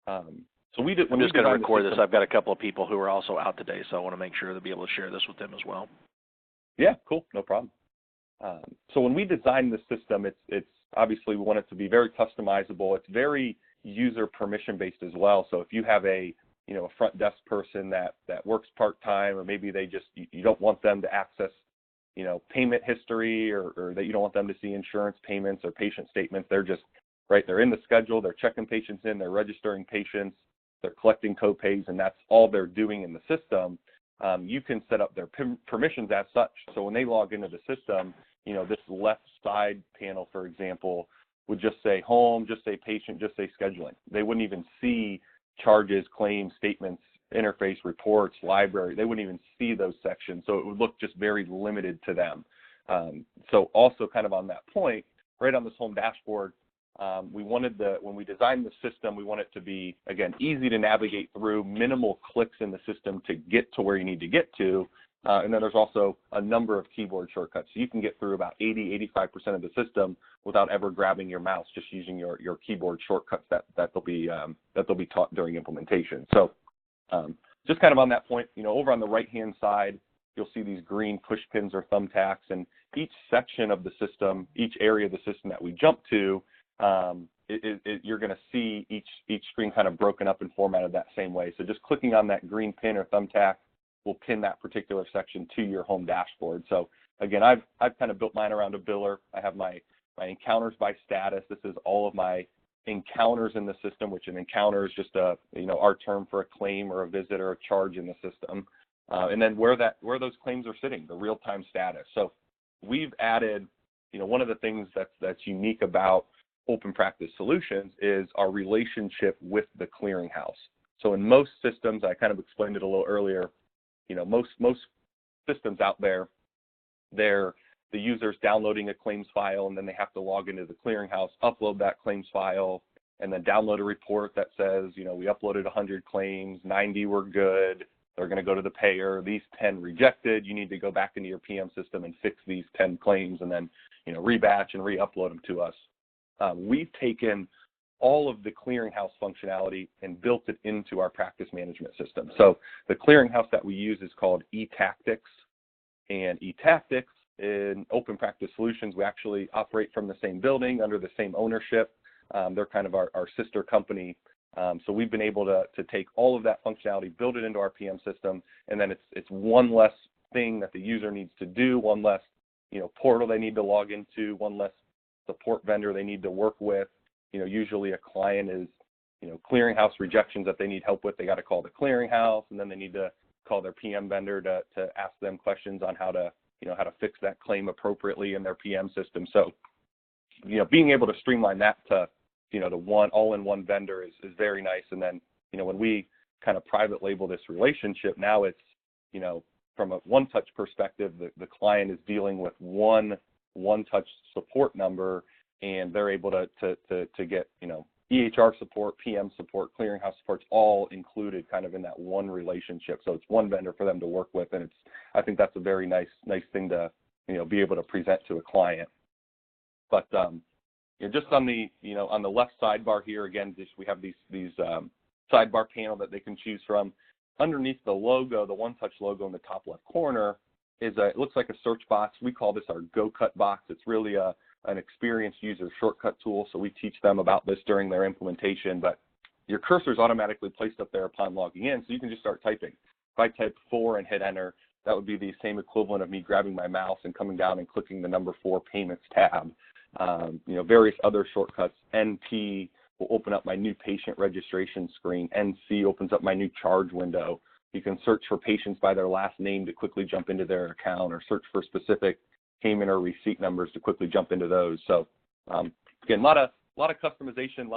So we did. I'm just going to record this. I've got a couple of people who are also out today, so I want to make sure to be able to share this with them as well. Yeah, cool, no problem. So when we designed the system, it's obviously we want it to be very customizable. It's very user permission based as well. So if you have a front desk person that works part-time, or maybe they just you don't want them to access payment history, or that you don't want them to see insurance payments or patient statements. They're just they're in the schedule, they're checking patients in, they're registering patients, they're collecting copays, and that's all they're doing in the system. You can set up their permissions as such. So when they log into the system, this left side panel, for example, would just say home, just say patient, just say scheduling. They wouldn't even see charges, claims, statements, interface, reports, library. They wouldn't even see those sections. So it would look just very limited to them. So also kind of on that point, right on this home dashboard, we wanted when we designed the system, we want it to be, again, easy to navigate through, minimal clicks in the system to get to where you need to get to. And then there's also a number of keyboard shortcuts. So you can get through about 85% of the system without ever grabbing your mouse, just using your keyboard shortcuts that they'll be taught during implementation. So just kind of on that point, over on the right-hand side, you'll see these green push pins or thumbtacks, and each section of the system, each area of the system that we jump to, you're going to see each screen kind of broken up and formatted that same way. So just clicking on that green pin or thumbtack will pin that particular section to your home dashboard. So again, I've kind of built mine around a biller. I have my encounters by status. This is all of my encounters in the system, which an encounter is just our term for a claim or a visit or a charge in the system. And then where those claims are sitting, the real-time status. So we've added, one of the things that's unique about Open Practice Solutions is our relationship with the clearinghouse. So in most systems, I kind of explained it a little earlier, most systems out there, the user's downloading a claims file, and then they have to log into the clearinghouse, upload that claims file, and then download a report that says, we uploaded 100 claims, 90 were good, they're going to go to the payer, these 10 rejected, you need to go back into your PM system and fix these 10 claims, and then, rebatch and re-upload them to us. We've taken all of the clearinghouse functionality and built it into our practice management system. So the clearinghouse that we use is called eTactics, and eTactics in Open Practice Solutions, we actually operate from the same building under the same ownership. They're kind of our sister company. So we've been able to take all of that functionality, build it into our PM system, and then it's one less thing that the user needs to do, one less portal they need to log into, one less support vendor they need to work with. Usually a client is, clearinghouse rejections that they need help with. They got to call the clearinghouse, and then they need to call their PM vendor to ask them questions on how to fix that claim appropriately in their PM system. So, being able to streamline that to, to one all-in-one vendor is very nice. And then, when we kind of private label this relationship, now it's, from a OneTouch perspective, the client is dealing with one OneTouch support number, and they're able to get, EHR support, PM support, clearinghouse support, all included kind of in that one relationship. So it's one vendor for them to work with, and I think that's a very nice thing to, be able to present to a client. But just on the, on the left sidebar here, again, we have these sidebar panel that they can choose from. Underneath the logo, the OneTouch logo in the top left corner, it looks like a search box. We call this our Go Cut box. It's really an experienced user shortcut tool, so we teach them about this during their implementation. But your cursor is automatically placed up there upon logging in, so you can just start typing. If I type 4 and hit enter, that would be the same equivalent of me grabbing my mouse and coming down and clicking the number 4 payments tab. Various other shortcuts. NP will open up my new patient registration screen. NC opens up my new charge window. You can search for patients by their last name to quickly jump into their account, or search for specific payment or receipt numbers to quickly jump into those. So again, a lot of customization, a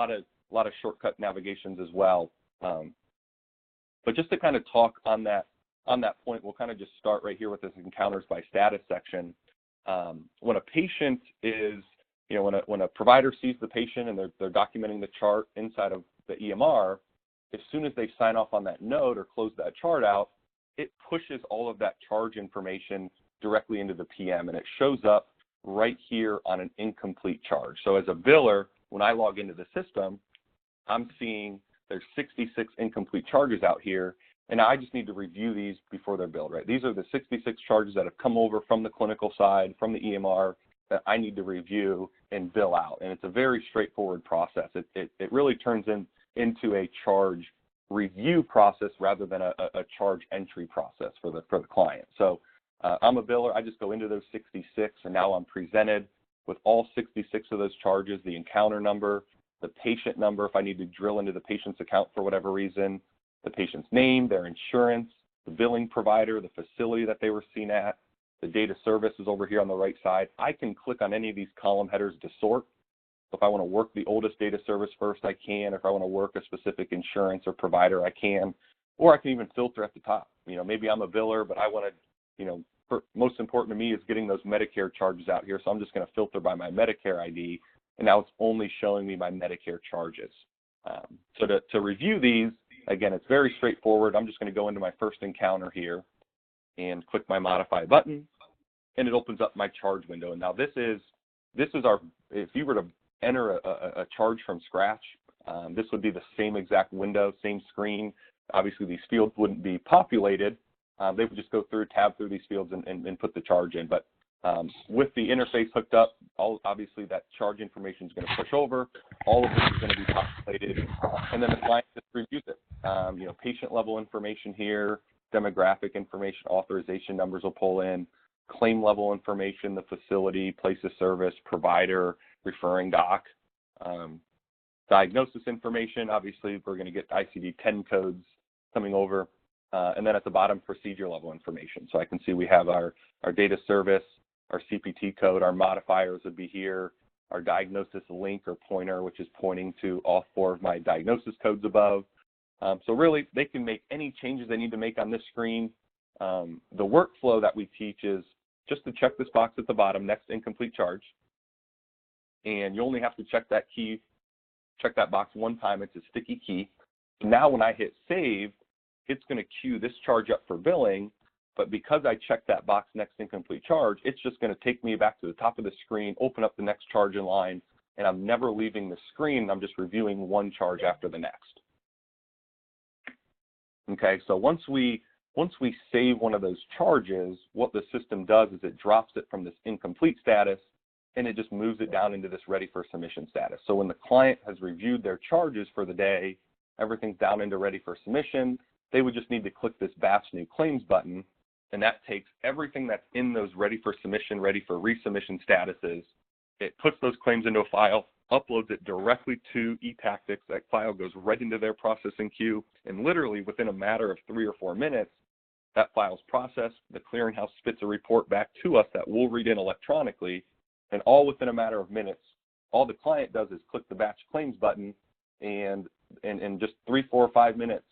lot of shortcut navigations as well. But just to kind of talk on that point, we'll kind of just start right here with this encounters by status section. When a patient is, when a provider sees the patient and they're documenting the chart inside of the EMR, as soon as they sign off on that note or close that chart out, it pushes all of that charge information directly into the PM, and it shows up right here on an incomplete charge. So as a biller, when I log into the system, I'm seeing there's 66 incomplete charges out here, and I just need to review these before they're billed, right? These are the 66 charges that have come over from the clinical side, from the EMR, that I need to review and bill out. And it's a very straightforward process. It really turns into a charge review process rather than a charge entry process for the client. So I'm a biller. I just go into those 66, and now I'm presented with all 66 of those charges, the encounter number, the patient number if I need to drill into the patient's account for whatever reason, the patient's name, their insurance, the billing provider, the facility that they were seen at, the data service is over here on the right side. I can click on any of these column headers to sort. So if I want to work the oldest data service first, I can. If I want to work a specific insurance or provider, I can. Or I can even filter at the top. Maybe I'm a biller, but I want to, most important to me is getting those Medicare charges out here. So I'm just going to filter by my Medicare ID, and now it's only showing me my Medicare charges. So to review these, again, it's very straightforward. I'm just going to go into my first encounter here and click my modify button, and it opens up my charge window. And now this is our, if you were to enter a charge from scratch, this would be the same exact window, same screen. Obviously, these fields wouldn't be populated. They would just go through, tab through these fields and put the charge in. But with the interface hooked up, obviously that charge information is going to push over. All of this is going to be populated, and then the client just reviews it. Patient level information here, demographic information, authorization numbers will pull in, claim level information, the facility, place of service, provider, referring doc, diagnosis information. Obviously, we're going to get ICD-10 codes coming over, and then at the bottom, procedure level information. So I can see we have our data service, our CPT code, our modifiers would be here, our diagnosis link or pointer, which is pointing to all 4 of my diagnosis codes above. So really, they can make any changes they need to make on this screen. The workflow that we teach is just to check this box at the bottom, next incomplete charge. And you only have to check that box one time. It's a sticky key. Now when I hit save, it's going to queue this charge up for billing. But because I checked that box next incomplete charge, it's just going to take me back to the top of the screen, open up the next charge in line, and I'm never leaving the screen. I'm just reviewing one charge after the next. Okay, so once we save one of those charges, what the system does is it drops it from this incomplete status, and it just moves it down into this ready for submission status. So when the client has reviewed their charges for the day, everything's down into ready for submission, they would just need to click this batch new claims button, and that takes everything that's in those ready for submission, ready for resubmission statuses. It puts those claims into a file, uploads it directly to eTactics. That file goes right into their processing queue, and literally within a matter of 3 or 4 minutes, that file's processed. The clearinghouse spits a report back to us that we'll read in electronically, and all within a matter of minutes. All the client does is click the batch claims button, and in just 3, 4, 5 minutes,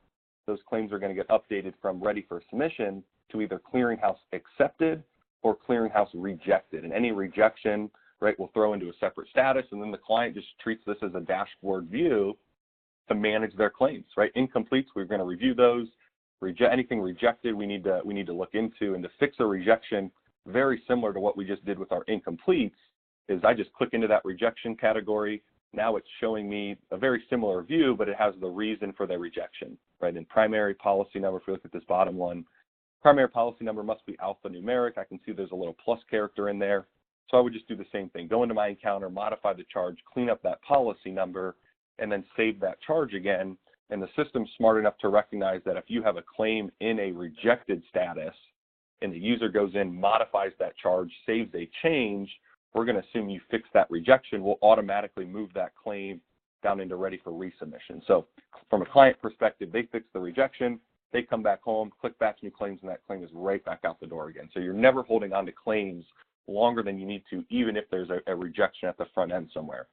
those claims are going to get updated from ready for submission to either clearinghouse accepted or clearinghouse rejected. And any rejection, right, will throw into a separate status, and then the client just treats this as a dashboard view to manage their claims, right? Incompletes, we're going to review those. Anything rejected, we need to look into. And to fix a rejection, very similar to what we just did with our incompletes, is I just click into that rejection category. Now it's showing me a very similar view, but it has the reason for the rejection, right? And primary policy number, if we look at this bottom one, primary policy number must be alphanumeric. I can see there's a little plus character in there. So I would just do the same thing. Go into my encounter, modify the charge, clean up that policy number, and then save that charge again. And the system's smart enough to recognize that if you have a claim in a rejected status and the user goes in, modifies that charge, saves a change, we're going to assume you fixed that rejection. We'll automatically move that claim down into ready for resubmission. So from a client perspective, they fix the rejection, they come back home, click batch new claims, and that claim is right back out the door again. So you're never holding on to claims longer than you need to, even if there's a rejection at the front end somewhere.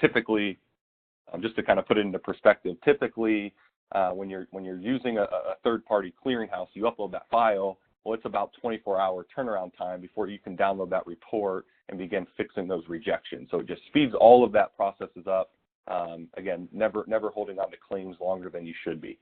Typically, just to kind of put it into perspective, typically when you're using a third-party clearinghouse, you upload that file. Well, it's about 24-hour turnaround time before you can download that report and begin fixing those rejections. So it just speeds all of that processes up. Again, never holding on to claims longer than you should be.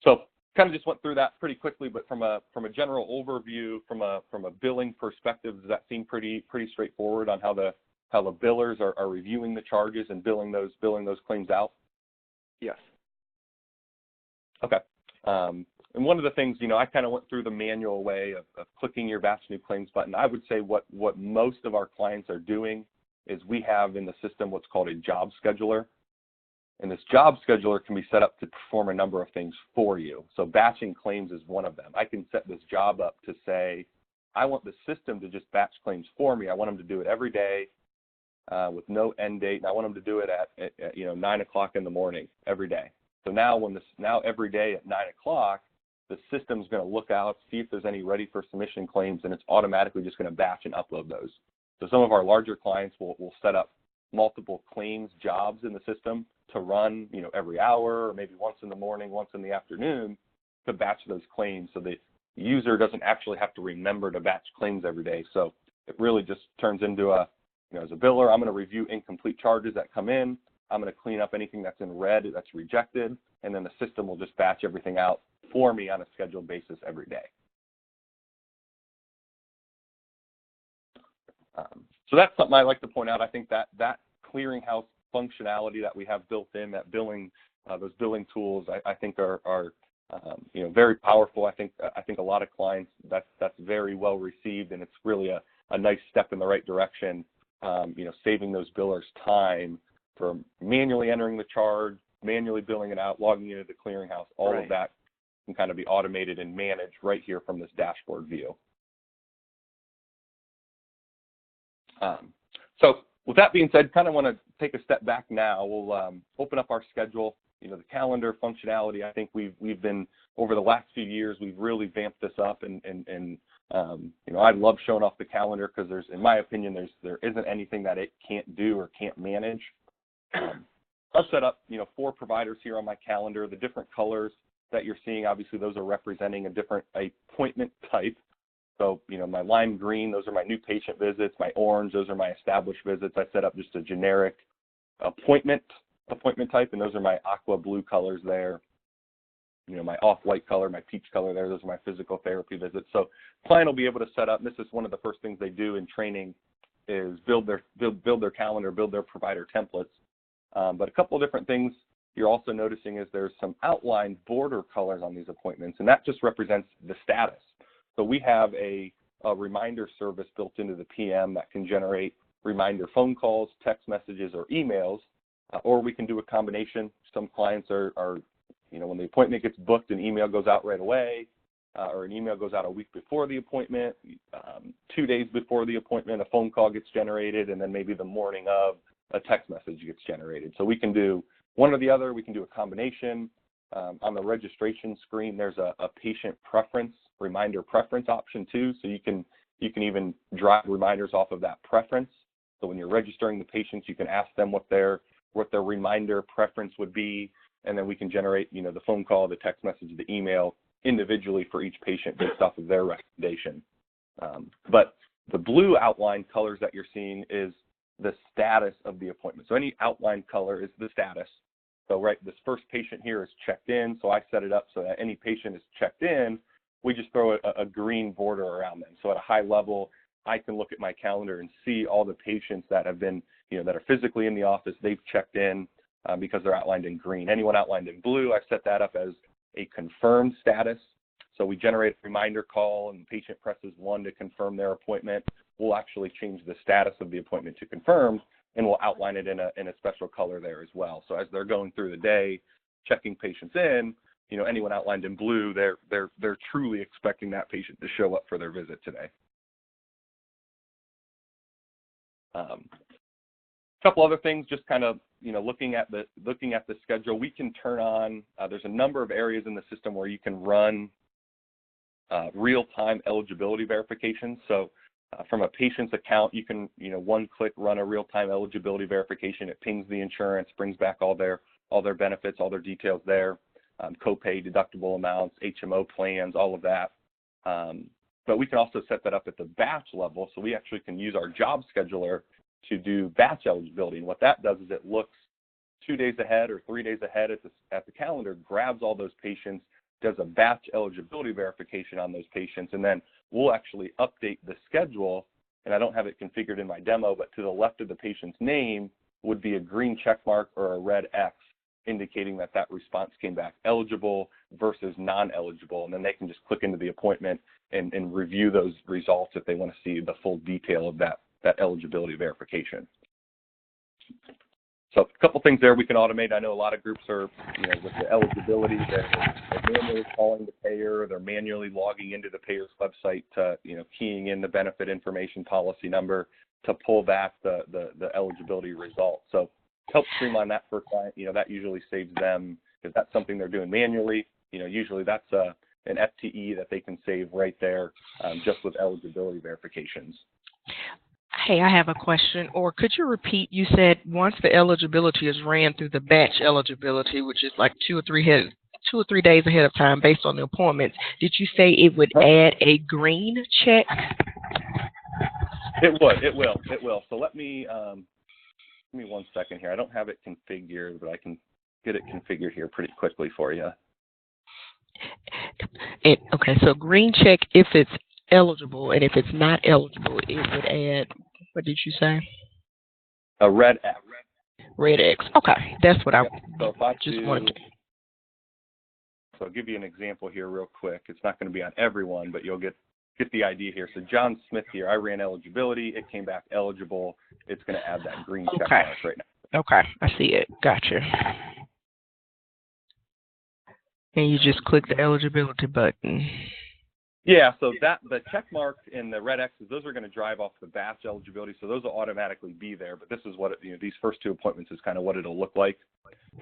So kind of just went through that pretty quickly, but from a general overview, from a billing perspective, does that seem pretty straightforward on how the how the billers are reviewing the charges and billing those claims out? Yes. Okay. And one of the things, I kind of went through the manual way of clicking your batch new claims button. I would say what most of our clients are doing is we have in the system what's called a job scheduler. And this job scheduler can be set up to perform a number of things for you. So batching claims is one of them. I can set this job up to say, I want the system to just batch claims for me. I want them to do it every day with no end date. And I want them to do it at 9 o'clock in the morning every day. So now every day at 9 o'clock, the system's going to look out, see if there's any ready for submission claims, and it's automatically just going to batch and upload those. So some of our larger clients will set up multiple claims jobs in the system to run, every hour or maybe once in the morning, once in the afternoon to batch those claims so the user doesn't actually have to remember to batch claims every day. So it really just turns into as a biller, I'm going to review incomplete charges that come in. I'm going to clean up anything that's in red that's rejected, and then the system will just batch everything out for me on a scheduled basis every day. So that's something I like to point out. I think that clearinghouse functionality that we have built in, that billing, those billing tools, I think are very powerful. I think a lot of clients that's very well received, and it's really a nice step in the right direction. Saving those billers time for manually entering the charge, manually billing it out, logging into the clearinghouse. All Right. of that can kind of be automated and managed right here from this dashboard view. So with that being said, kind of want to take a step back now. We'll open up our schedule. The calendar functionality, I think we've been, over the last few years, we've really vamped this up, and I love showing off the calendar because in my opinion, there isn't anything that it can't do or can't manage. I've set up, 4 providers here on my calendar. The different colors that you're seeing, obviously those are representing a different appointment type. So, my lime green, those are my new patient visits. My orange, those are my established visits. I set up just a generic appointment type, and those are my aqua blue colors there. My off-white color, my peach color there, those are my physical therapy visits. So client will be able to set up, and this is one of the first things they do in training, is build their calendar, build their provider templates. But a couple of different things you're also noticing is there's some outlined border colors on these appointments, and that just represents the status. So we have a reminder service built into the PM that can generate reminder phone calls, text messages, or emails, or we can do a combination. Some clients are when the appointment gets booked, an email goes out right away, or an email goes out a week before the appointment, 2 days before the appointment, a phone call gets generated, and then maybe the morning of, a text message gets generated. So we can do one or the other. We can do a combination. On the registration screen, there's a patient preference, reminder preference option too. So you can even drive reminders off of that preference. So when you're registering the patients, you can ask them what their reminder preference would be, and then we can generate, the phone call, the text message, the email individually for each patient based off of their recommendation. But the blue outline colors that you're seeing is the status of the appointment. So any outline color is the status. So this first patient here is checked in, so I set it up so that any patient is checked in, we just throw a green border around them. So at a high level, I can look at my calendar and see all the patients that have been, that are physically in the office, they've checked in because they're outlined in green. Anyone outlined in blue, I've set that up as a confirmed status. So we generate a reminder call and the patient presses 1 to confirm their appointment. We'll actually change the status of the appointment to confirmed, and we'll outline it in a special color there as well. So as they're going through the day, checking patients in, anyone outlined in blue, they're truly expecting that patient to show up for their visit today. A couple other things, just kind of looking at the schedule, we can turn on. There's a number of areas in the system where you can run real-time eligibility verifications. So from a patient's account, you can one click run a real-time eligibility verification. It pings the insurance, brings back all their benefits, all their details there, copay, deductible amounts, HMO plans, all of that. But we can also set that up at the batch level, so we actually can use our job scheduler to do batch eligibility. And what that does is it looks 2 days ahead or 3 days ahead at the calendar, grabs all those patients, does a batch eligibility verification on those patients, and then we'll actually update the schedule and I don't have it configured in my demo, but to the left of the patient's name would be a green check mark or a red X indicating that that response came back eligible versus non-eligible, and then they can just click into the appointment and review those results if they want to see the full detail of that eligibility verification. So a couple things there we can automate. I know a lot of groups are, with the eligibility, they're manually calling the payer, they're manually logging into the payer's website to, keying in the benefit information policy number to pull back the eligibility result. So help streamline that for a client. That usually saves them, if that's something they're doing manually, usually that's an FTE that they can save right there just with eligibility verifications. Hey, I have a question. Or could you repeat, you said once the eligibility is ran through the batch eligibility, which is like 2 or 3 days ahead of time based on the appointments, did you say it would add a green check? It will. So let me, give me 1 second here. I don't have it configured, but I can get it configured here pretty quickly for you. Okay, so green check if it's eligible, and if it's not eligible, it would add, what did you say? A red X. Red X. Okay, that's what I just wanted to. So I'll give you an example here real quick. It's not going to be on everyone, but you'll get the idea here. So John Smith here, I ran eligibility. It came back eligible. It's going to add that green check mark right now. Okay, I see it. Gotcha. And you just click the eligibility button. Yeah, so the check mark and the red X's, those are going to drive off the batch eligibility, so those will automatically be there. But this is what these first 2 appointments is kind of what it'll look like.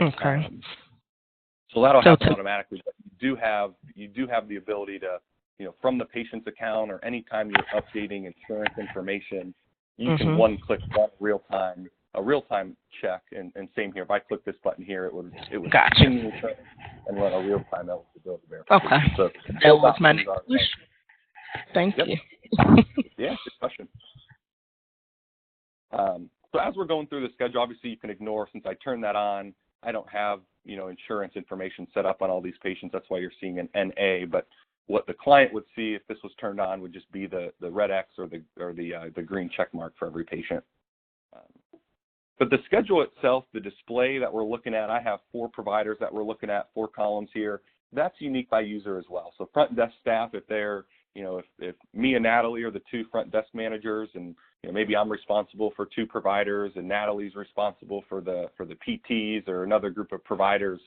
Okay. So that'll happen automatically. But you do have the ability to, from the patient's account or anytime you're updating insurance information, you can one-click run a real-time check. And same here. If I click this button here, it would continue and run a real-time eligibility verification. Okay. So that was my next question. Thank you. Yeah, good question. So as we're going through the schedule, obviously you can ignore, since I turned that on, I don't have, insurance information set up on all these patients. That's why you're seeing an NA. But what the client would see if this was turned on would just be the red X or the green check mark for every patient. But the schedule itself, the display that we're looking at, I have 4 providers that we're looking at, 4 columns here. That's unique by user as well. So front desk staff, if they're, if me and Natalie are the 2 front desk managers, and maybe I'm responsible for 2 providers, and Natalie's responsible for the PTs or another group of providers,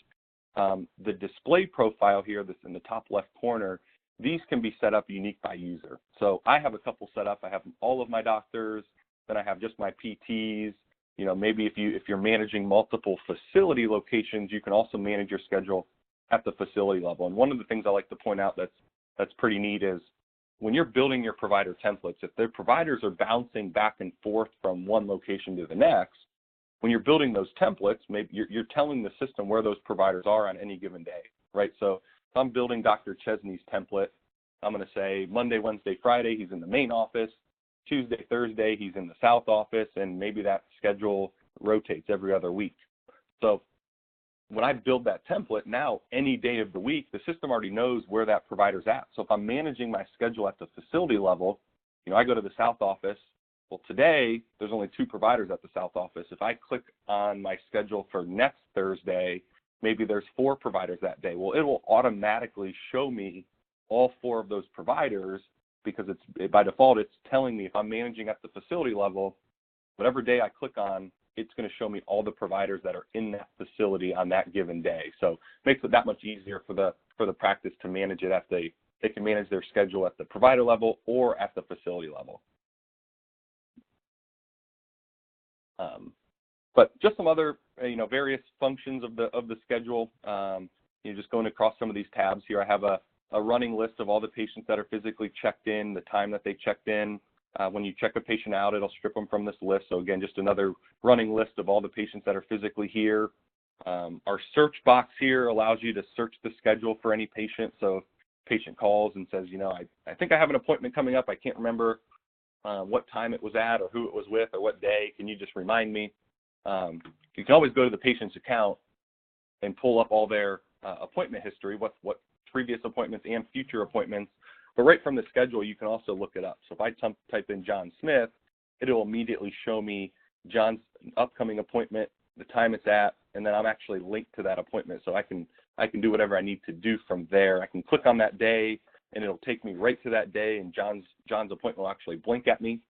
the display profile here that's in the top left corner, these can be set up unique by user. So I have a couple set up. I have all of my doctors, then I have just my PTs. Maybe if you're managing multiple facility locations, you can also manage your schedule at the facility level. And one of the things I like to point out that's pretty neat is when you're building your provider templates, if the providers are bouncing back and forth from one location to the next, when you're building those templates, maybe you're telling the system where those providers are on any given day, right? So if I'm building Dr. Chesney's template, I'm going to say Monday, Wednesday, Friday, he's in the main office. Tuesday, Thursday, he's in the south office, and maybe that schedule rotates every other week. So when I build that template, now any day of the week, the system already knows where that provider's at. So if I'm managing my schedule at the facility level, I go to the south office. Well, today, there's only 2 providers at the south office. If I click on my schedule for next Thursday, maybe there's 4 providers that day. Well, it will automatically show me all 4 of those providers, because by default, it's telling me if I'm managing at the facility level, whatever day I click on, it's going to show me all the providers that are in that facility on that given day. So it makes it that much easier for the practice to manage it they can manage their schedule at the provider level or at the facility level. But just some other, various functions of the schedule. Just going across some of these tabs here, I have a running list of all the patients that are physically checked in, the time that they checked in. When you check a patient out, it'll strip them from this list. So again, just another running list of all the patients that are physically here. Our search box here allows you to search the schedule for any patient. So if a patient calls and says, I think I have an appointment coming up. I can't remember what time it was at or who it was with or what day. Can you just remind me? You can always go to the patient's account and pull up all their appointment history, what previous appointments and future appointments But right from the schedule, you can also look it up. So if I type in John Smith, it'll immediately show me John's upcoming appointment, the time it's at, and then I'm actually linked to that appointment. So I can do whatever I need to do from there. I can click on that day, and it'll take me right to that day, and John's appointment will actually blink at me.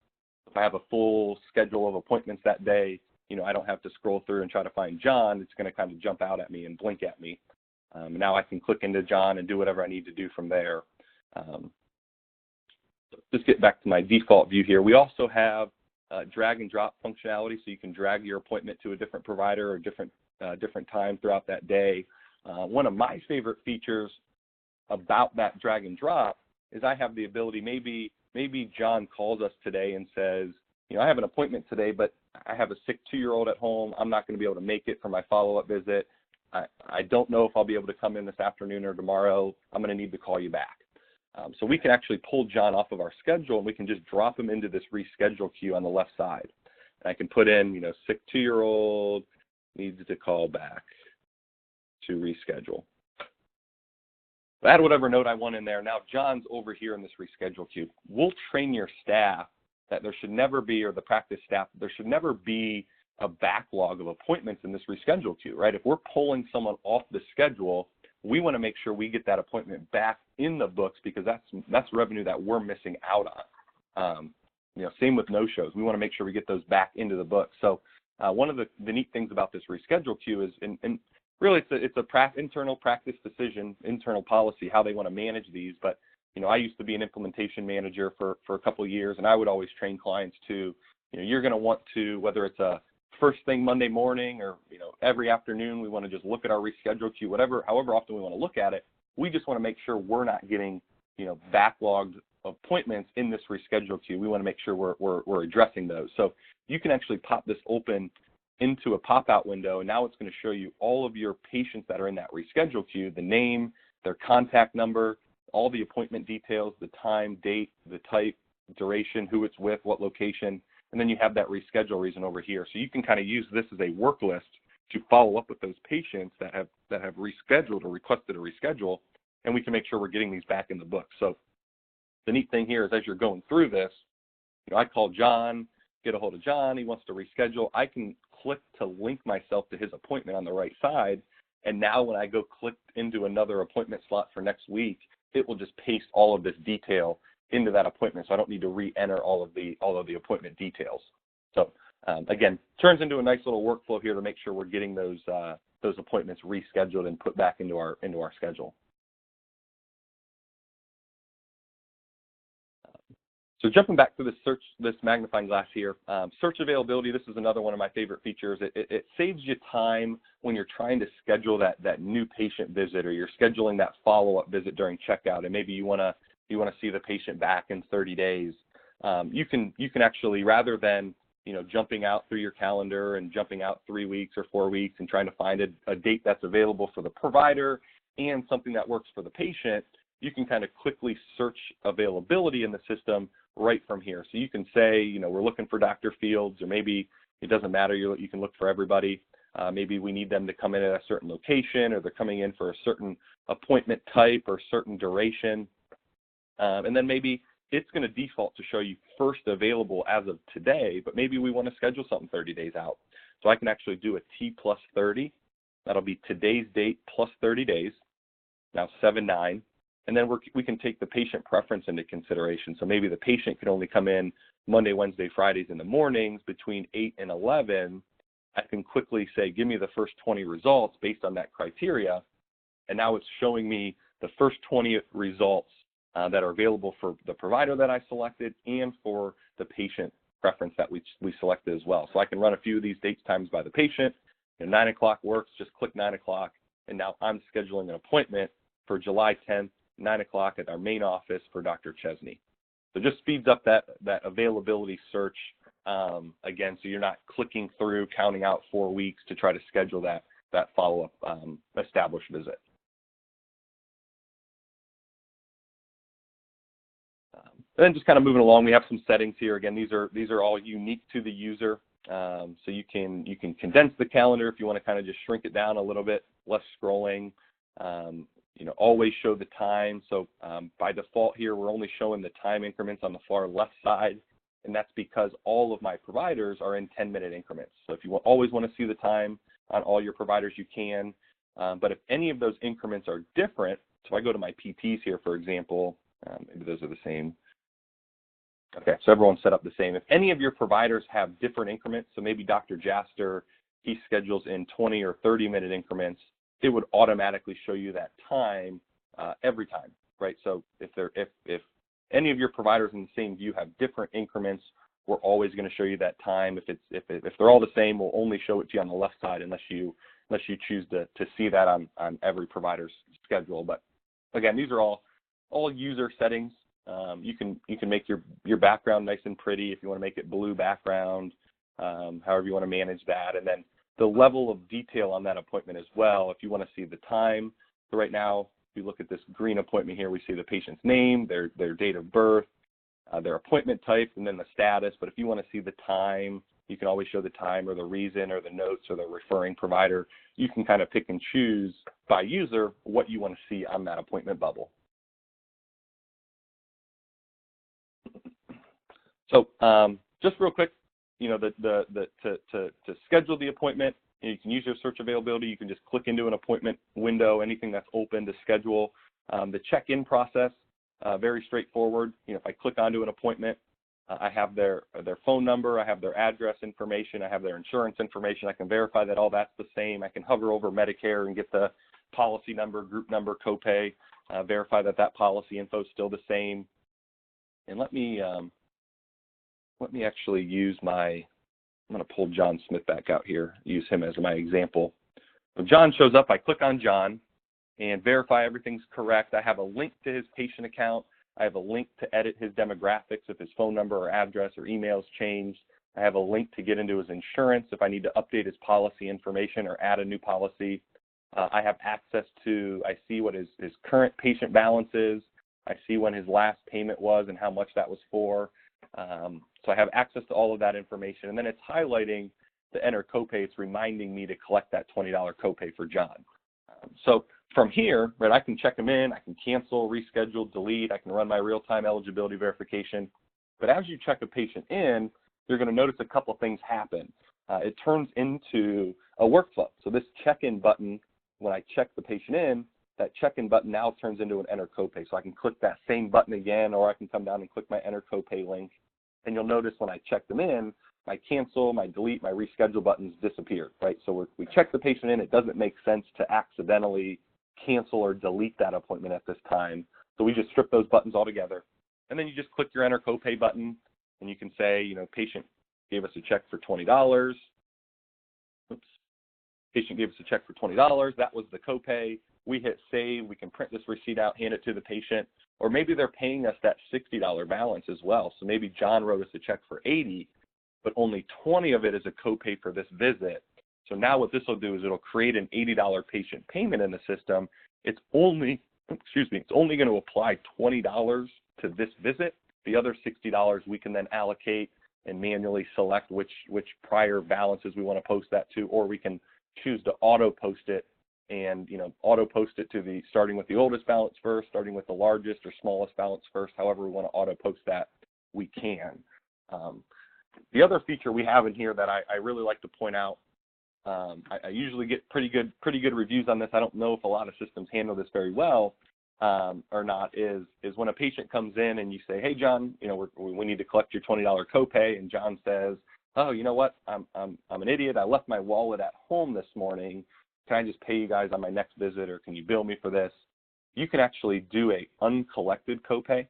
If I have a full schedule of appointments that day, I don't have to scroll through and try to find John. It's going to kind of jump out at me and blink at me. Now I can click into John and do whatever I need to do from there. Just get back to my default view here. We also have drag and drop functionality, so you can drag your appointment to a different provider or different time throughout that day. One of my favorite features about that drag and drop is I have the ability, maybe John calls us today and says, I have an appointment today, but I have a sick 2-year-old at home. I'm not going to be able to make it for my follow-up visit. I don't know if I'll be able to come in this afternoon or tomorrow. I'm going to need to call you back. So we can actually pull John off of our schedule, and we can just drop him into this reschedule queue on the left side. And I can put in, sick 2-year-old needs to call back to reschedule. Add whatever note I want in there. Now John's over here in this reschedule queue. We'll train your staff that there should never be, or the practice staff, there should never be a backlog of appointments in this reschedule queue, right? If we're pulling someone off the schedule, we want to make sure we get that appointment back in the books, because that's revenue that we're missing out on. Same with no-shows. We want to make sure we get those back into the books. So one of the neat things about this reschedule queue is, and really it's a internal practice decision, internal policy, how they want to manage these. But I used to be an implementation manager for a couple of years, and I would always train clients to, you're going to want to, whether it's a first thing Monday morning or, every afternoon, we want to just look at our reschedule queue, however often we want to look at it. We just want to make sure we're not getting, backlogged appointments in this reschedule queue. We want to make sure we're addressing those. So you can actually pop this open into a pop-out window, and now it's going to show you all of your patients that are in that reschedule queue, the name, their contact number, all the appointment details, the time, date, the type, duration, who it's with, what location, and then you have that reschedule reason over here. So you can kind of use this as a work list to follow up with those patients that have rescheduled or requested a reschedule, and we can make sure we're getting these back in the book. So the neat thing here is, as you're going through this, I call John, get a hold of John, he wants to reschedule. I can click to link myself to his appointment on the right side, and now when I go click into another appointment slot for next week, it will just paste all of this detail into that appointment, so I don't need to re-enter all of the appointment details. So again, turns into a nice little workflow here to make sure we're getting those appointments rescheduled and put back into our schedule. So jumping back to this magnifying glass here, search availability, this is another one of my favorite features. It saves you time when you're trying to schedule that new patient visit, or you're scheduling that follow-up visit during checkout, and maybe you want to see the patient back in 30 days. You can actually, rather than jumping out through your calendar and jumping out 3 weeks or 4 weeks and trying to find a date that's available for the provider and something that works for the patient, you can kind of quickly search availability in the system right from here. So you can say, we're looking for Dr. Fields, or maybe it doesn't matter, you can look for everybody. Maybe we need them to come in at a certain location, or they're coming in for a certain appointment type or certain duration. And then maybe it's going to default to show you first available as of today, but maybe we want to schedule something 30 days out. So I can actually do a T plus 30. That'll be today's date plus 30 days, now 7/9. And then we can take the patient preference into consideration. So maybe the patient can only come in Monday, Wednesday, Fridays in the mornings between 8 and 11. I can quickly say, give me the first 20 results based on that criteria. And now it's showing me the first 20 results that are available for the provider that I selected and for the patient preference that we selected as well. So I can run a few of these dates times by the patient. 9 o'clock works, just click 9 o'clock. And now I'm scheduling an appointment for July 10th, 9 o'clock at our main office for Dr. Chesney. So it just speeds up that availability search, again, so you're not clicking through, counting out 4 weeks to try to schedule that follow-up established visit. And then just kind of moving along, we have some settings here. Again, these are all unique to the user. So you can condense the calendar if you want to kind of just shrink it down a little bit, less scrolling. always show the time. So by default here, we're only showing the time increments on the far left side, and that's because all of my providers are in 10-minute increments. So if you always want to see the time on all your providers, you can. But if any of those increments are different, so I go to my PTs here, for example, maybe those are the same. Okay, so everyone's set up the same. If any of your providers have different increments, so maybe Dr. Jaster, he schedules in 20 or 30-minute increments, it would automatically show you that time every time, right? So if any of your providers in the same view have different increments, we're always going to show you that time. If they're all the same, we'll only show it to you on the left side unless you choose to see that on every provider's schedule. But again, these are all user settings. You can make your background nice and pretty if you want to make it blue background, however you want to manage that, and then the level of detail on that appointment as well. If you want to see the time, so right now, if you look at this green appointment here, we see the patient's name, their date of birth, their appointment type, and then the status. But if you want to see the time, you can always show the time or the reason or the notes or the referring provider. You can kind of pick and choose by user what you want to see on that appointment bubble. So just real quick, to schedule the appointment, you can use your search availability. You can just click into an appointment window, anything that's open to schedule. The check-in process, very straightforward. If I click onto an appointment, I have their phone number, I have their address information, I have their insurance information. I can verify that all that's the same. I can hover over Medicare and get the policy number, group number, copay, verify that policy info is still the same. And let me actually use I'm going to pull John Smith back out here, use him as my example. So John shows up, I click on John and verify everything's correct. I have a link to his patient account. I have a link to edit his demographics if his phone number or address or email's changed. I have a link to get into his insurance if I need to update his policy information or add a new policy. I have access to, I see what his current patient balance is. I see when his last payment was and how much that was for. So I have access to all of that information, and then it's highlighting the enter copay. It's reminding me to collect that $20 copay for John. So from here, right, I can check him in, I can cancel, reschedule, delete, I can run my real-time eligibility verification. But as you check a patient in, you're going to notice a couple of things happen. It turns into a workflow. So this check-in button, when I check the patient in, that check-in button now turns into an enter copay. So I can click that same button again, or I can come down and click my enter copay link. And you'll notice when I check them in, my cancel, my delete, my reschedule buttons disappear, right? So we check the patient in. It doesn't make sense to accidentally cancel or delete that appointment at this time. So we just strip those buttons altogether. And then you just click your enter copay button, and you can say, patient gave us a check for $20. Oops. Patient gave us a check for $20. That was the copay. We hit save. We can print this receipt out, hand it to the patient. Or maybe they're paying us that $60 balance as well. So maybe John wrote us a check for $80, but only $20 of it is a copay for this visit. So now what this will do is it'll create an $80 patient payment in the system. It's only going to apply $20 to this visit. The other $60 we can then allocate and manually select which prior balances we want to post that to, or we can choose to auto post it and auto post it to starting with the oldest balance first, starting with the largest or smallest balance first. However we want to auto post that, we can. The other feature we have in here that I really like to point out, I usually get pretty good reviews on this. I don't know if a lot of systems handle this very well or not. Is when a patient comes in and you say, "Hey John, we need to collect your $20 copay," and John says, "Oh, you know what? I'm an idiot. I left my wallet at home this morning. Can I just pay you guys on my next visit, or can you bill me for this?" You can actually do a uncollected copay.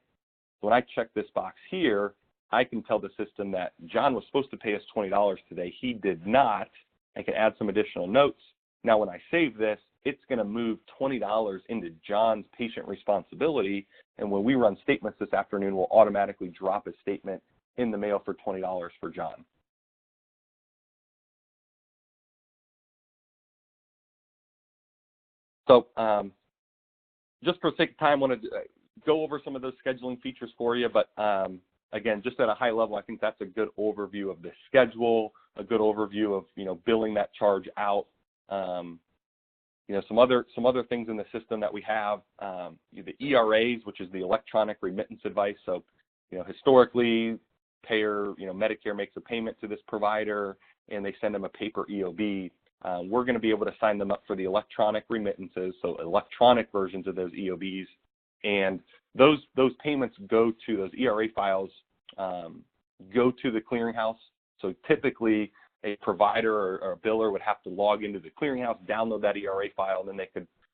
When I check this box here, I can tell the system that John was supposed to pay us $20 today. He did not. I can add some additional notes. Now, when I save this, it's going to move $20 into John's patient responsibility. And when we run statements this afternoon, we'll automatically drop a statement in the mail for $20 for John. So just for sake of time, I want to go over some of those scheduling features for you. But again, just at a high level, I think that's a good overview of the schedule, a good overview of billing that charge out. some other things in the system that we have, the ERAs, which is the electronic remittance advice. So, historically, payer, Medicare makes a payment to this provider and they send them a paper EOB. We're going to be able to sign them up for the electronic remittances, so electronic versions of those EOBs, and those payments go to those ERA files, go to the clearinghouse. So typically, a provider or a biller would have to log into the clearinghouse, download that ERA file, and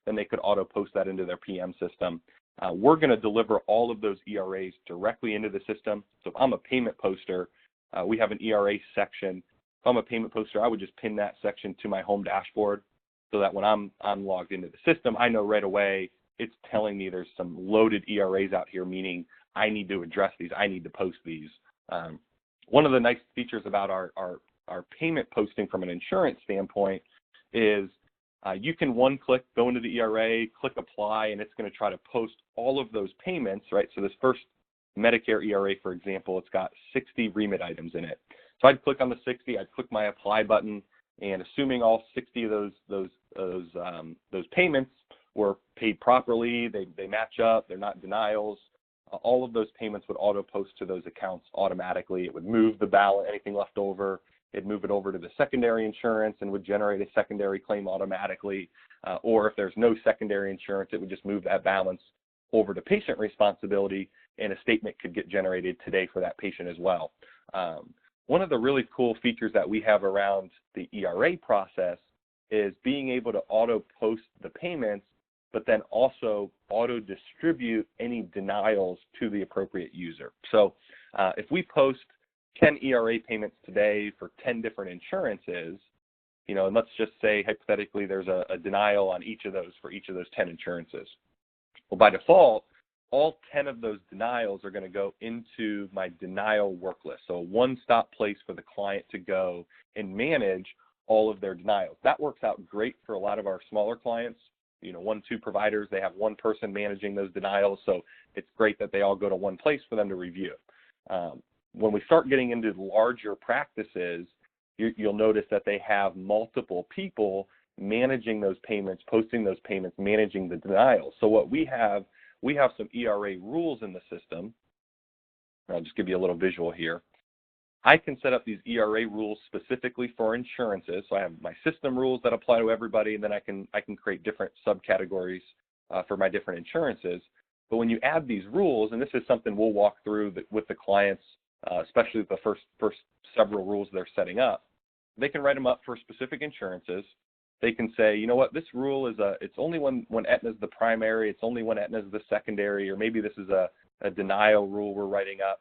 then they could auto post that into their PM system. We're going to deliver all of those ERAs directly into the system. So if I'm a payment poster, we have an ERA section. If I'm a payment poster, I would just pin that section to my home dashboard so that when I'm logged into the system, I know right away it's telling me there's some loaded ERAs out here, meaning I need to address these, I need to post these. One of the nice features about our payment posting from an insurance standpoint is you can one-click go into the ERA, click apply, and it's going to try to post all of those payments, right? So this first Medicare ERA, for example, it's got 60 remit items in it. So I'd click on the 60, I'd click my apply button, and assuming all 60 of those payments were paid properly, they match up, they're not denials, all of those payments would auto post to those accounts automatically. It would move the balance, anything left over, it'd move it over to the secondary insurance and would generate a secondary claim automatically. Or if there's no secondary insurance, it would just move that balance over to patient responsibility, and a statement could get generated today for that patient as well. One of the really cool features that we have around the ERA process is being able to auto post the payments, but then also auto distribute any denials to the appropriate user. So if we post 10 ERA payments today for 10 different insurances, and let's just say hypothetically there's a denial on each of those for each of those 10 insurances. Well, by default, all 10 of those denials are going to go into my denial work list. So a one-stop place for the client to go and manage all of their denials. That works out great for a lot of our smaller clients. 1-2 providers, they have one person managing those denials, so it's great that they all go to one place for them to review. When we start getting into larger practices, you'll notice that they have multiple people managing those payments, posting those payments, managing the denials. So what we have some ERA rules in the system. I'll just give you a little visual here. I can set up these ERA rules specifically for insurances. So I have my system rules that apply to everybody, and then I can create different subcategories for my different insurances. But when you add these rules, and this is something we'll walk through with the clients, especially the first several rules they're setting up, they can write them up for specific insurances. They can say, you know what, this rule is it's only when Aetna is the primary, it's only when Aetna is the secondary, or maybe this is a denial rule we're writing up,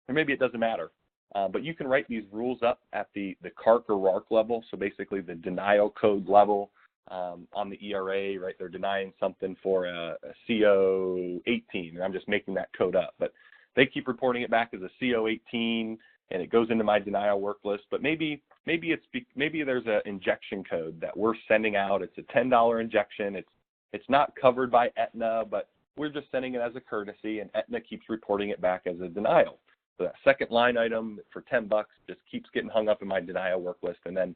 or maybe it doesn't matter. But you can write these rules up at the CARC or RARC level, so basically the denial code level on the ERA, right? They're denying something for a CO18, and I'm just making that code up. But they keep reporting it back as a CO18, and it goes into my denial work list. But maybe there's an injection code that we're sending out. It's a $10 injection. It's not covered by Aetna, but we're just sending it as a courtesy, and Aetna keeps reporting it back as a denial. So that second line item for $10 just keeps getting hung up in my denial work list. And then,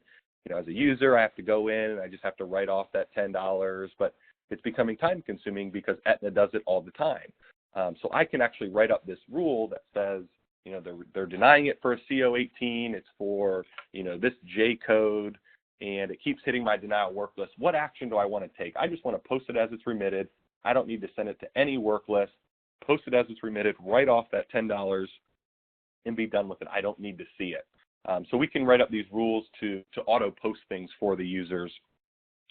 as a user, I have to go in and I just have to write off that $10. But it's becoming time consuming because Aetna does it all the time. So I can actually write up this rule that says, they're denying it for a CO18. It's for, this J code, and it keeps hitting my denial work list. What action do I want to take? I just want to post it as it's remitted. I don't need to send it to any work list. Post it as it's remitted, write off that $10, and be done with it. I don't need to see it. So we can write up these rules to auto post things for the users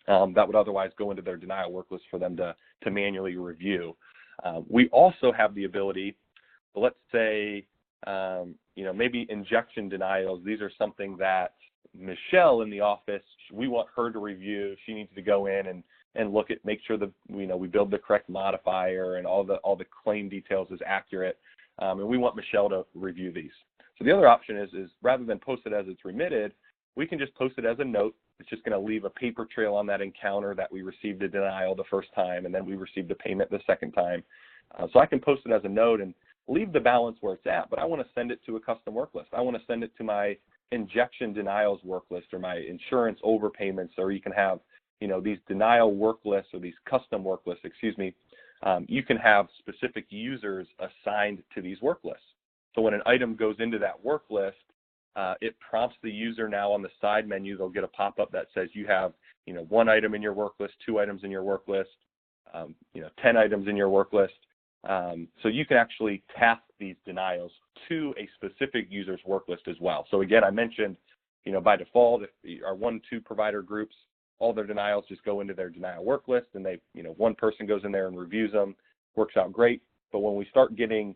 that would otherwise go into their denial work list for them to manually review. We also have the ability, let's say, maybe injection denials. These are something that Michelle in the office, we want her to review. She needs to go in and look at, make sure that we build the correct modifier and all the claim details is accurate. And we want Michelle to review these. So the other option is rather than post it as it's remitted, we can just post it as a note. It's just going to leave a paper trail on that encounter that we received a denial the first time and then we received a payment the second time. So I can post it as a note and leave the balance where it's at, but I want to send it to a custom work list. I want to send it to my injection denials work list or my insurance overpayments, or you can have these denial work lists or these custom work lists, you can have specific users assigned to these work lists. So when an item goes into that work list, it prompts the user now on the side menu. They'll get a pop-up that says you have, 1 item in your work list, 2 items in your work list, 10 items in your work list. So you can actually task these denials to a specific user's work list as well. So again, I mentioned, by default, if our 1-2 provider groups, all their denials just go into their denial work list, and they, one person goes in there and reviews them, works out great. But when we start getting,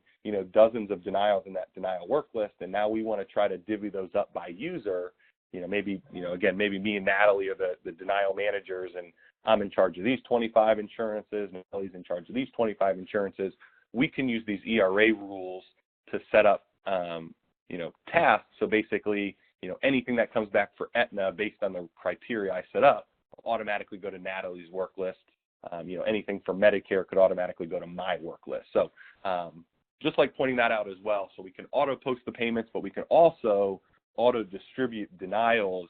dozens of denials in that denial work list, and now we want to try to divvy those up by user, maybe, again, maybe me and Natalie are the denial managers, and I'm in charge of these 25 insurances, and Natalie's in charge of these 25 insurances. We can use these ERA rules to set up, tasks. So basically, anything that comes back for Aetna based on the criteria I set up will automatically go to Natalie's work list. Anything for Medicare could automatically go to my work list. So just like pointing that out as well. So we can auto-post the payments, but we can also auto-distribute denials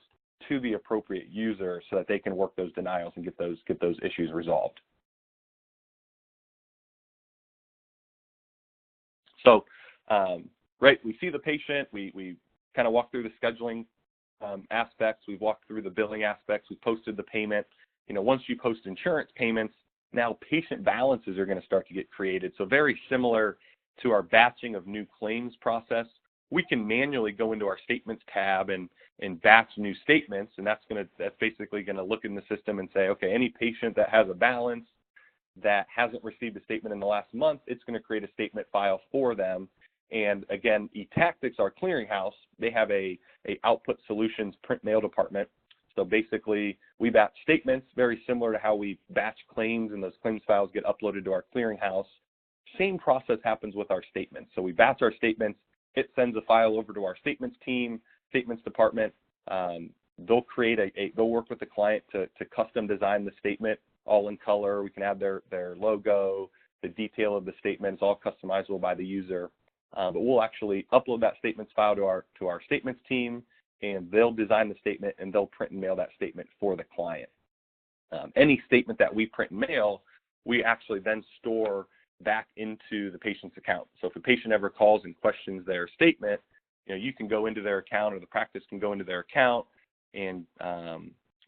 to the appropriate user so that they can work those denials and get those issues resolved. So, right, we see the patient, we kind of walk through the scheduling aspects, we've walked through the billing aspects, we've posted the payment. Once you post insurance payments, now patient balances are going to start to get created. So very similar to our batching of new claims process, we can manually go into our statements tab and batch new statements, and that's basically going to look in the system and say, okay, any patient that has a balance that hasn't received a statement in the last month, it's going to create a statement file for them. And again, eTactics, our clearinghouse, they have a output solutions print mail department. So basically, we batch statements very similar to how we batch claims, and those claims files get uploaded to our clearinghouse. Same process happens with our statements. So we batch our statements, it sends a file over to our statements team, statements department. They'll create they'll work with the client to custom design the statement, all in color. We can add their logo, the detail of the statement. It's all customizable by the user. But we'll actually upload that statements file to our statements team, and they'll design the statement, and they'll print and mail that statement for the client. Any statement that we print and mail, we actually then store back into the patient's account. So if a patient ever calls and questions their statement, you can go into their account, or the practice can go into their account and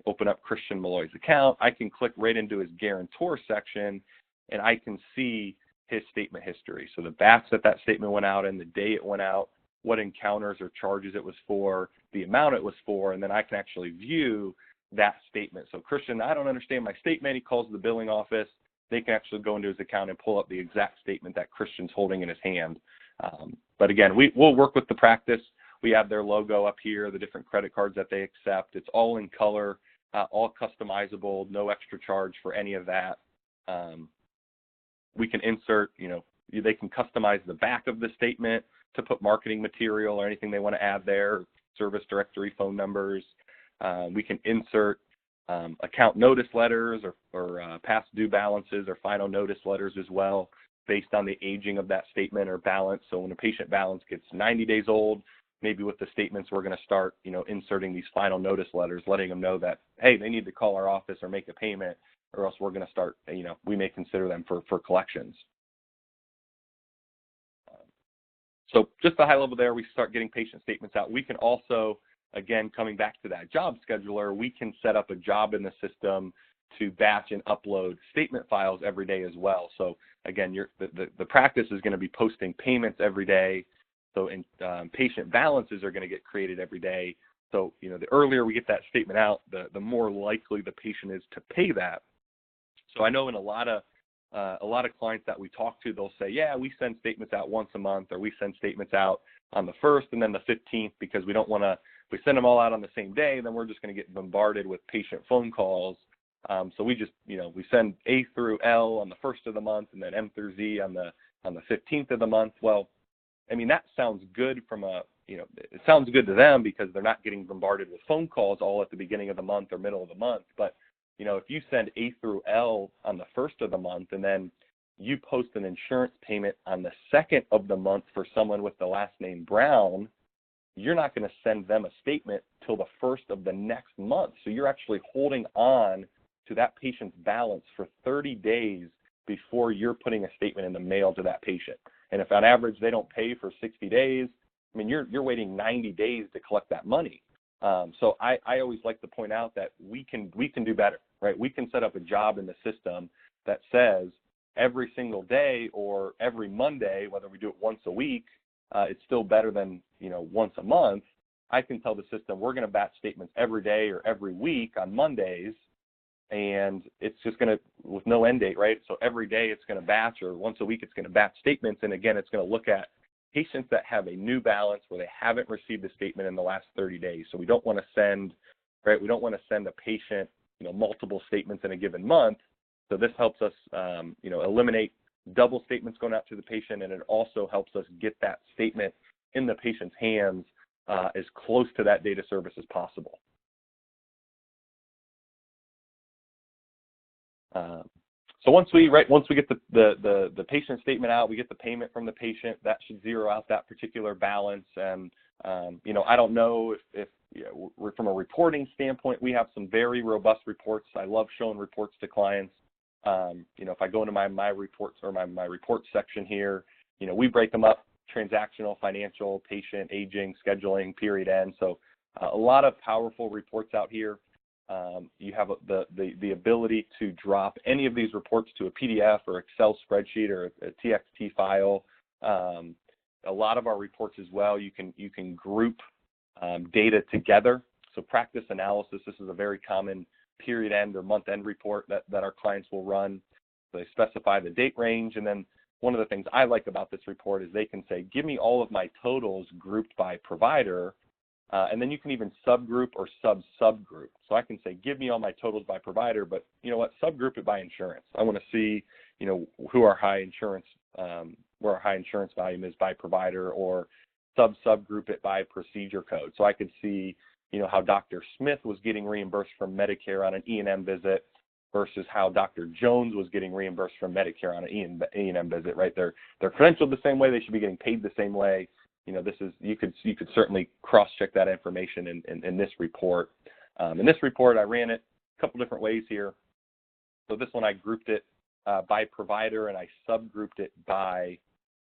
open up Christian Malloy's account. I can click right into his guarantor section, and I can see his statement history. So the batch that statement went out in, the day it went out, what encounters or charges it was for, the amount it was for, and then I can actually view that statement. So Christian, I don't understand my statement. He calls the billing office. They can actually go into his account and pull up the exact statement that Christian's holding in his hand. But again, we'll work with the practice. We have their logo up here, the different credit cards that they accept. It's all in color, all customizable, no extra charge for any of that. We can insert, they can customize the back of the statement to put marketing material or anything they want to add there, service directory, phone numbers. We can insert account notice letters or past due balances or final notice letters as well, based on the aging of that statement or balance. So when a patient balance gets 90 days old, maybe with the statements, we're going to start, inserting these final notice letters, letting them know that, hey, they need to call our office or make a payment, or else we're going to start, we may consider them for collections. So just a high level there, we start getting patient statements out. We can also, again, coming back to that job scheduler, we can set up a job in the system to batch and upload statement files every day as well. So again, the practice is going to be posting payments every day. So patient balances are going to get created every day. So, the earlier we get that statement out, the more likely the patient is to pay that. So I know in a lot of clients that we talk to, they'll say, yeah, we send statements out once a month, or we send statements out on the 1st and then the 15th, because we don't want to, if we send them all out on the same day, then we're just going to get bombarded with patient phone calls. So we just, we send A through L on the 1st of the month, and then M through Z on the 15th of the month. Well, I mean, that sounds good it sounds good to them because they're not getting bombarded with phone calls all at the beginning of the month or middle of the month. But, if you send A through L on the 1st of the month, and then you post an insurance payment on the 2nd of the month for someone with the last name Brown, you're not going to send them a statement till the 1st of the next month. So you're actually holding on to that patient's balance for 30 days before you're putting a statement in the mail to that patient. And if on average they don't pay for 60 days, I mean, you're waiting 90 days to collect that money. So I always like to point out that we can do better, right? We can set up a job in the system that says every single day or every Monday, whether we do it once a week, it's still better than, once a month. I can tell the system we're going to batch statements every day or every week on Mondays, and it's just going to, with no end date, right? So every day it's going to batch, or once a week it's going to batch statements, and again, it's going to look at patients that have a new balance where they haven't received a statement in the last 30 days. So we don't want to send, right? We don't want to send a patient, multiple statements in a given month. So this helps us, eliminate double statements going out to the patient, and it also helps us get that statement in the patient's hands as close to that data service as possible. So once we get the patient statement out, we get the payment from the patient. That should zero out that particular balance. And I don't know if from a reporting standpoint, we have some very robust reports. I love showing reports to clients. If I go into my reports or my reports section here, we break them up: transactional, financial, patient, aging, scheduling, period end. So a lot of powerful reports out here. You have the ability to drop any of these reports to a PDF or Excel spreadsheet or a TXT file. A lot of our reports as well, you can group data together. So practice analysis, this is a very common period end or month end report that our clients will run. They specify the date range, and then one of the things I like about this report is they can say, give me all of my totals grouped by provider. And then you can even subgroup or subgroup. So I can say, give me all my totals by provider, but you know what? Subgroup it by insurance. I want to see, who our high insurance, where our high insurance volume is by provider, or subgroup it by procedure code. So I could see, how Dr. Smith was getting reimbursed from Medicare on an E&M visit versus how Dr. Jones was getting reimbursed from Medicare on an E&M visit. Right? They're credentialed the same way. They should be getting paid the same way. This is, you could certainly cross-check that information in this report. In this report, I ran it a couple different ways here. So this one, I grouped it by provider, and I subgrouped it by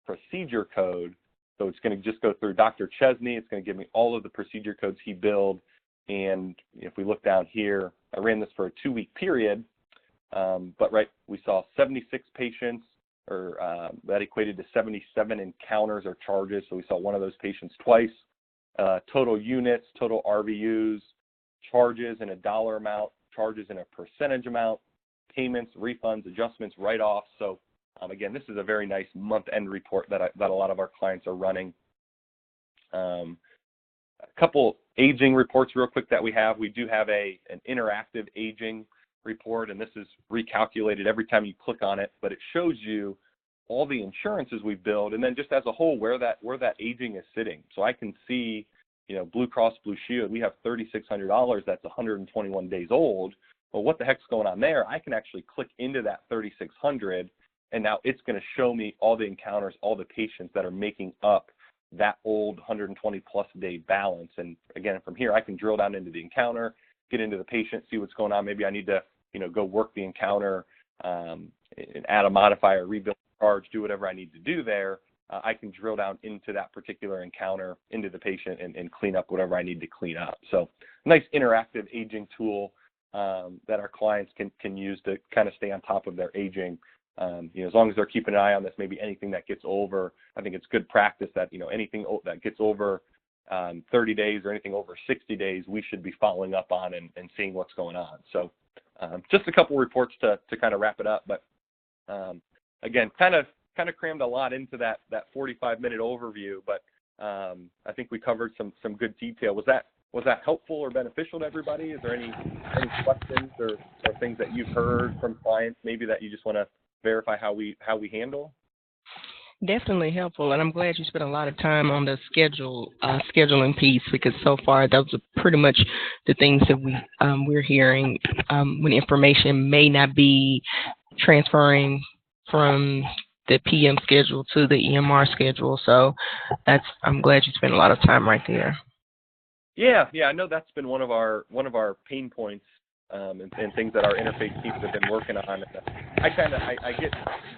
procedure code. So it's going to just go through Dr. Chesney. It's going to give me all of the procedure codes he billed. And if we look down here, I ran this for a 2-week period. But we saw 76 patients, or that equated to 77 encounters or charges. So we saw one of those patients twice. Total units, total RVUs, charges in a dollar amount, charges in a percentage amount, payments, refunds, adjustments, write-offs. So again, this is a very nice month-end report that a lot of our clients are running. A couple aging reports real quick that we have. We do have an interactive aging report, and this is recalculated every time you click on it, but it shows you all the insurances we billed, and then just as a whole where that aging is sitting. So I can see, Blue Cross Blue Shield, we have $3,600 that's 121 days old. Well, what the heck's going on there? I can actually click into that 3,600, and now it's going to show me all the encounters, all the patients that are making up that old 120 plus day balance. And again, from here, I can drill down into the encounter, get into the patient, see what's going on. Maybe I need to, go work the encounter, and add a modifier, rebuild the charge, do whatever I need to do there. I can drill down into that particular encounter, into the patient, and clean up whatever I need to clean up. So nice interactive aging tool that our clients can use to kind of stay on top of their aging. As long as they're keeping an eye on this, maybe anything that gets over, I think it's good practice that, anything that gets over 30 days or anything over 60 days, we should be following up on and seeing what's going on. So just a couple reports to kind of wrap it up. But again, kind of crammed a lot into that 45-minute overview, but I think we covered some good detail. Was that helpful or beneficial to everybody? Is there any questions or things that you've heard from clients maybe that you just want to verify how we handle? Definitely helpful, and I'm glad you spent a lot of time on the scheduling piece, because so far those are pretty much the things that we're hearing when information may not be transferring from the PM schedule to the EMR schedule. So I'm glad you spent a lot of time right there. Yeah, I know that's been one of our pain points and things that our interface teams have been working on. I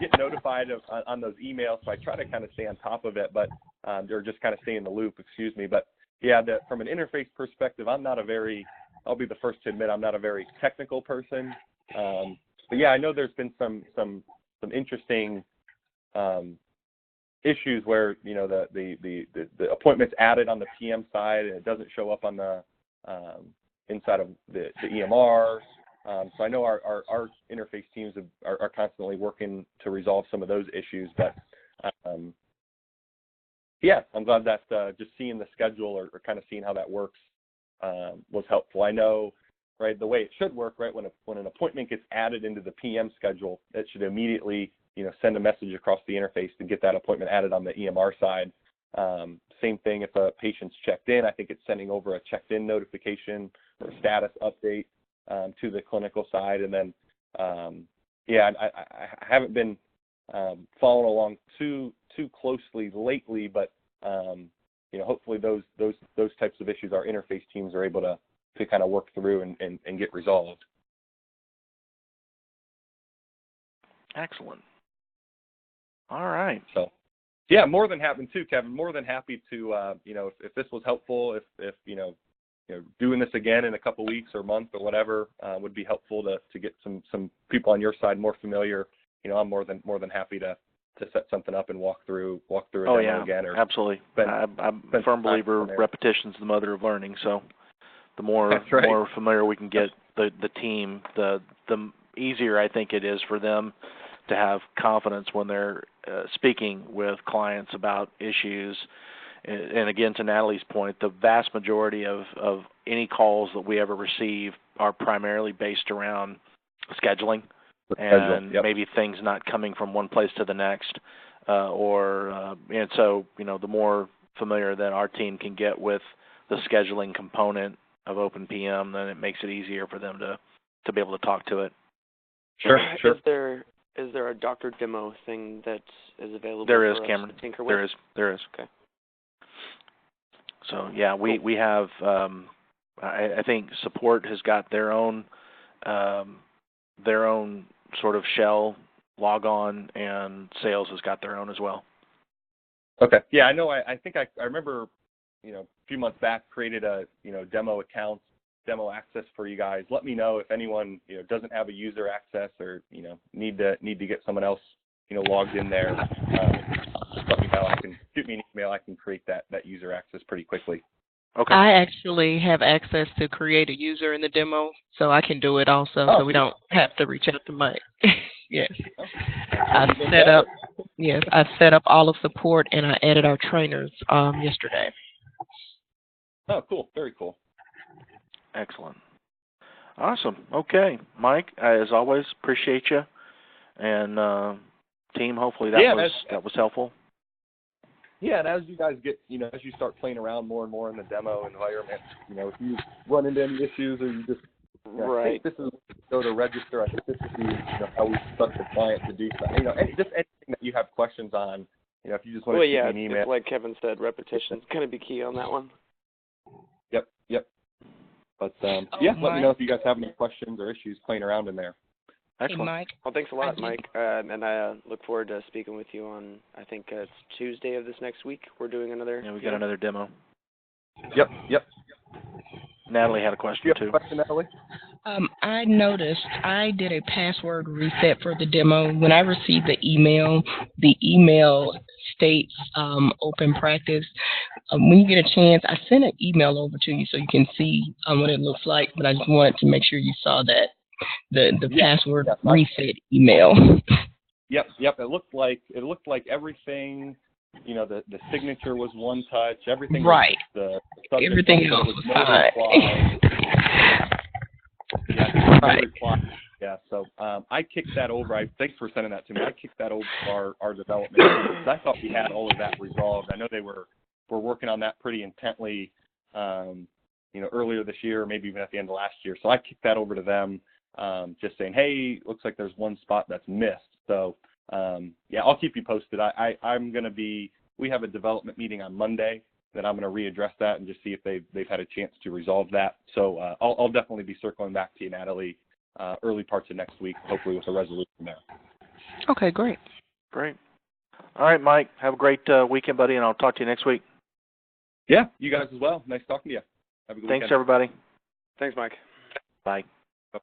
get notified on those emails, so I try to kind of stay on top of it, but or just kind of stay in the loop. Excuse me, but yeah, from an interface perspective, I'll be the first to admit I'm not a very technical person. But yeah, I know there's been some interesting issues where the appointment's added on the PM side and it doesn't show up on the inside of the EMR. So I know our interface teams are constantly working to resolve some of those issues. But yeah, I'm glad that just seeing the schedule or kind of seeing how that works was helpful. I know, right, the way it should work, right, when an appointment gets added into the PM schedule, it should immediately send a message across the interface to get that appointment added on the EMR side. Same thing if a patient's checked in. I think it's sending over a checked-in notification or a status update to the clinical side. And then, I haven't been following along too closely lately, but hopefully those types of issues our interface teams are able to kind of work through and get resolved. Excellent. All right. So, yeah, more than happy to, Kevin. More than happy to, if this was helpful, if doing this again in a couple weeks or month or whatever would be helpful to get some people on your side more familiar. I'm more than happy to set something up and walk through a demo again. Or absolutely. I'm a firm believer repetition's the mother of learning. So the more familiar we can get the team, the easier I think it is for them to have confidence when they're speaking with clients about issues. And again, to Natalie's point, the vast majority of any calls that we ever receive are primarily based around scheduling and maybe things not coming from one place to the next. And so, the more familiar that our team can get with the scheduling component of OpenPM, then it makes it easier for them to be able to talk to it. Sure. Is there a doctor demo thing that is available? There is, for Cameron. Us to tinker with? There is. Okay. So yeah, we have. I think support has got their own sort of shell log on, and sales has got their own as well. Okay. Yeah, I know. I think I remember, a few months back created a demo account, demo access for you guys. Let me know if anyone doesn't have a user access or need to get someone else logged in there. Just let me know. I can shoot me an email. I can create that user access pretty quickly. Okay. I actually have access to create a user in the demo, so I can do it also, so we don't have to reach out to Mike. Yes. I set up all of support, and I added our trainers yesterday. Oh, cool. Very cool. Excellent. Awesome. Okay. Mike, as always, appreciate you. And team, hopefully that was helpful. Yeah, and as you guys get, as you start playing around more and more in the demo environment, if you run into any issues or you just, I think this is go to register. I think this is how we instruct the client to do something. Just anything that you have questions on, if you just want to shoot me an email. It's like Kevin said, repetition is going to be key on that one. Yep. But let me know if you guys have any questions or issues playing around in there. Excellent. Hey, Mike. Well, thanks a lot, Mike. And I look forward to speaking with you on, I think it's Tuesday of this next week. We're doing another. Yeah, we got another demo. Yep. Natalie had a question too. Question, Natalie? I noticed I did a password reset for the demo. When I received the email states open practice. When you get a chance, I sent an email over to you so you can see what it looks like, but I just wanted to make sure you saw that. The password reset email. Yep. It looked like everything. The signature was OneTouch. Everything. Right. Was everything else was fine. Right. Yeah. So I kicked that over. Thanks for sending that to me. I kicked that over to our development team because I thought we had all of that resolved. I know they were working on that pretty intently. Earlier this year, or maybe even at the end of last year. So I kicked that over to them. Just saying, hey, looks like there's one spot that's missed. So, I'll keep you posted. We have a development meeting on Monday, then I'm going to readdress that and just see if they've had a chance to resolve that. So I'll definitely be circling back to you, Natalie, early parts of next week, hopefully with a resolution there. Okay, great. Great. All right, Mike. Have a great weekend, buddy, and I'll talk to you next week. Yeah, you guys as well. Nice talking to you. Have a good weekend. Thanks, everybody. Thanks, Mike. Bye. Bye.